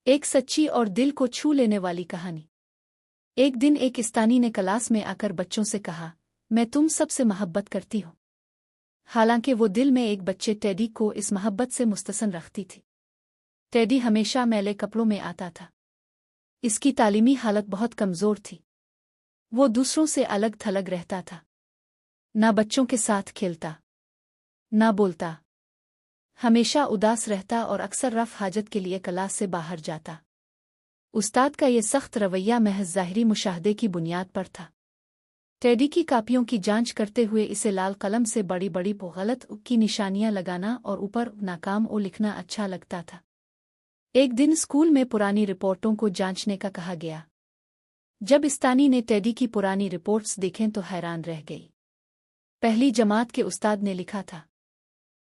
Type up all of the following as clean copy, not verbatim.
एक सच्ची और दिल को छू लेने वाली कहानी। एक दिन एक इस्तानी ने क्लास में आकर बच्चों से कहा, मैं तुम सबसे मोहब्बत करती हूँ। हालांकि वो दिल में एक बच्चे टेडी को इस मोहब्बत से मुस्तसन रखती थी। टेडी हमेशा मैले कपड़ों में आता था। इसकी तालीमी हालत बहुत कमज़ोर थी। वो दूसरों से अलग थलग रहता था। ना बच्चों के साथ खेलता, ना बोलता, हमेशा उदास रहता और अक्सर रफ़ हाजत के लिए क्लास से बाहर जाता। उस्ताद का ये सख्त रवैया महज ज़ाहिरी मुशाहदे की बुनियाद पर था। टेडी की कापियों की जांच करते हुए इसे लाल कलम से बड़ी बड़ी गलत की निशानियां लगाना और ऊपर नाकाम ओ लिखना अच्छा लगता था। एक दिन स्कूल में पुरानी रिपोर्टों को जांचने का कहा गया। जब इस्तानी ने टेडी की पुरानी रिपोर्ट्स देखें तो हैरान रह गई। पहली जमात के उस्ताद ने लिखा था,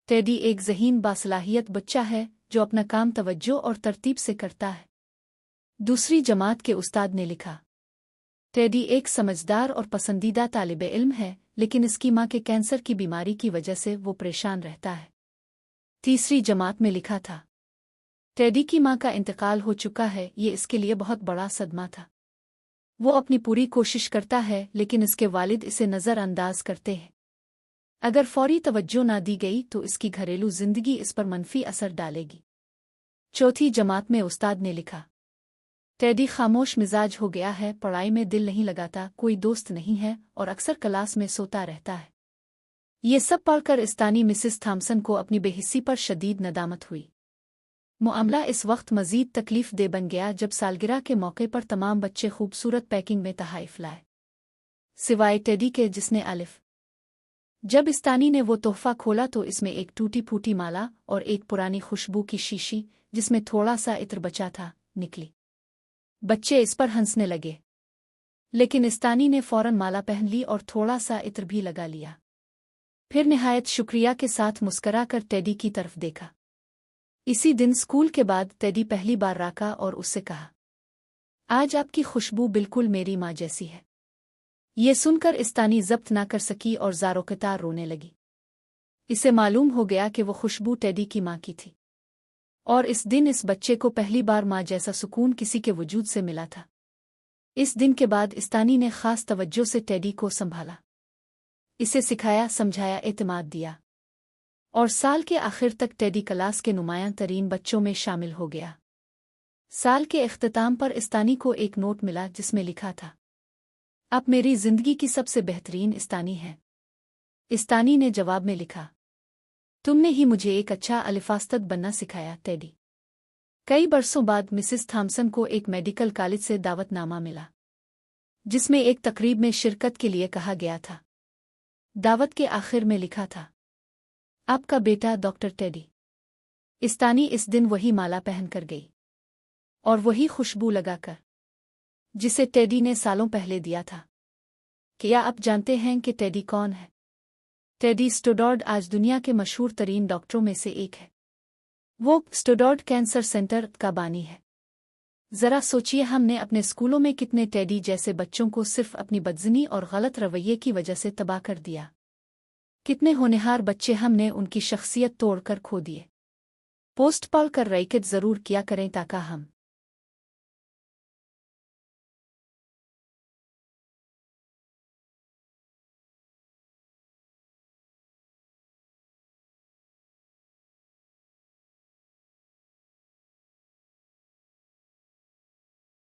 टेडी एक ज़हीन बासलाहियत बच्चा है जो अपना काम तवज्जो और तरतीब से करता है। दूसरी जमात के उस्ताद ने लिखा, टेडी एक समझदार और पसंदीदा तालिबे इल्म है, लेकिन इसकी मां के कैंसर की बीमारी की वजह से वो परेशान रहता है। तीसरी जमात में लिखा था, टेडी की मां का इंतकाल हो चुका है, ये इसके लिए बहुत बड़ा सदमा था। वो अपनी पूरी कोशिश करता है, लेकिन इसके वालिद इसे नज़रअंदाज करते हैं। अगर फौरी तवज्जो ना दी गई तो इसकी घरेलू जिंदगी इस पर मनफी असर डालेगी। चौथी जमात में उस्ताद ने लिखा, टेडी खामोश मिजाज हो गया है, पढ़ाई में दिल नहीं लगाता, कोई दोस्त नहीं है और अक्सर क्लास में सोता रहता है। ये सब पढ़कर इस्तानी मिसिस थॉम्सन को अपनी बेहिस्सी पर शदीद नदामत हुई। मामला इस वक्त मजीद तकलीफ दे बन गया जब सालगिरह के मौके पर तमाम बच्चे खूबसूरत पैकिंग में तहाइफ लाए, सिवाय टेडी के जिसने अलिफ। जब इस्तानी ने वो तोहफा खोला तो इसमें एक टूटी फूटी माला और एक पुरानी खुशबू की शीशी जिसमें थोड़ा सा इत्र बचा था निकली। बच्चे इस पर हंसने लगे, लेकिन इस्तानी ने फौरन माला पहन ली और थोड़ा सा इत्र भी लगा लिया। फिर निहायत शुक्रिया के साथ मुस्करा कर टेडी की तरफ देखा। इसी दिन स्कूल के बाद टेडी पहली बार राका और उससे कहा, आज आपकी खुशबू बिल्कुल मेरी माँ जैसी है। ये सुनकर इस्तानी जब्त ना कर सकी और ज़ारोकतार रोने लगी। इसे मालूम हो गया कि वो खुशबू टेडी की माँ की थी, और इस दिन इस बच्चे को पहली बार माँ जैसा सुकून किसी के वजूद से मिला था। इस दिन के बाद इस्तानी ने खास तवज्जो से टेडी को संभाला, इसे सिखाया, समझाया, एतमाद दिया, और साल के आखिर तक टेडी क्लास के नुमायां तरीन बच्चों में शामिल हो गया। साल के इख्तिताम पर इस्तानी को एक नोट मिला जिसमें लिखा था, आप मेरी जिंदगी की सबसे बेहतरीन इस्तानी हैं। इस्तानी ने जवाब में लिखा, तुमने ही मुझे एक अच्छा अलिफास्तद बनना सिखाया टेडी। कई बरसों बाद मिसिस थॉम्सन को एक मेडिकल कॉलेज से दावतनामा मिला, जिसमें एक तकरीब में शिरकत के लिए कहा गया था। दावत के आखिर में लिखा था, आपका बेटा डॉक्टर टेडी। इस्तानी इस दिन वही माला पहन कर गई और वही खुशबू लगाकर जिसे टेडी ने सालों पहले दिया था। क्या आप जानते हैं कि टेडी कौन है? टेडी स्टोडॉर्ड आज दुनिया के मशहूर तरीन डॉक्टरों में से एक है। वो स्टोडॉर्ड कैंसर सेंटर का बानी है। जरा सोचिए, हमने अपने स्कूलों में कितने टेडी जैसे बच्चों को सिर्फ अपनी बदजनी और गलत रवैये की वजह से तबाह कर दिया। कितने होनहार बच्चे हमने उनकी शख्सियत तोड़कर खो दिए। पोस्ट पढ़ कर राइकेट जरूर किया करें ताकि हम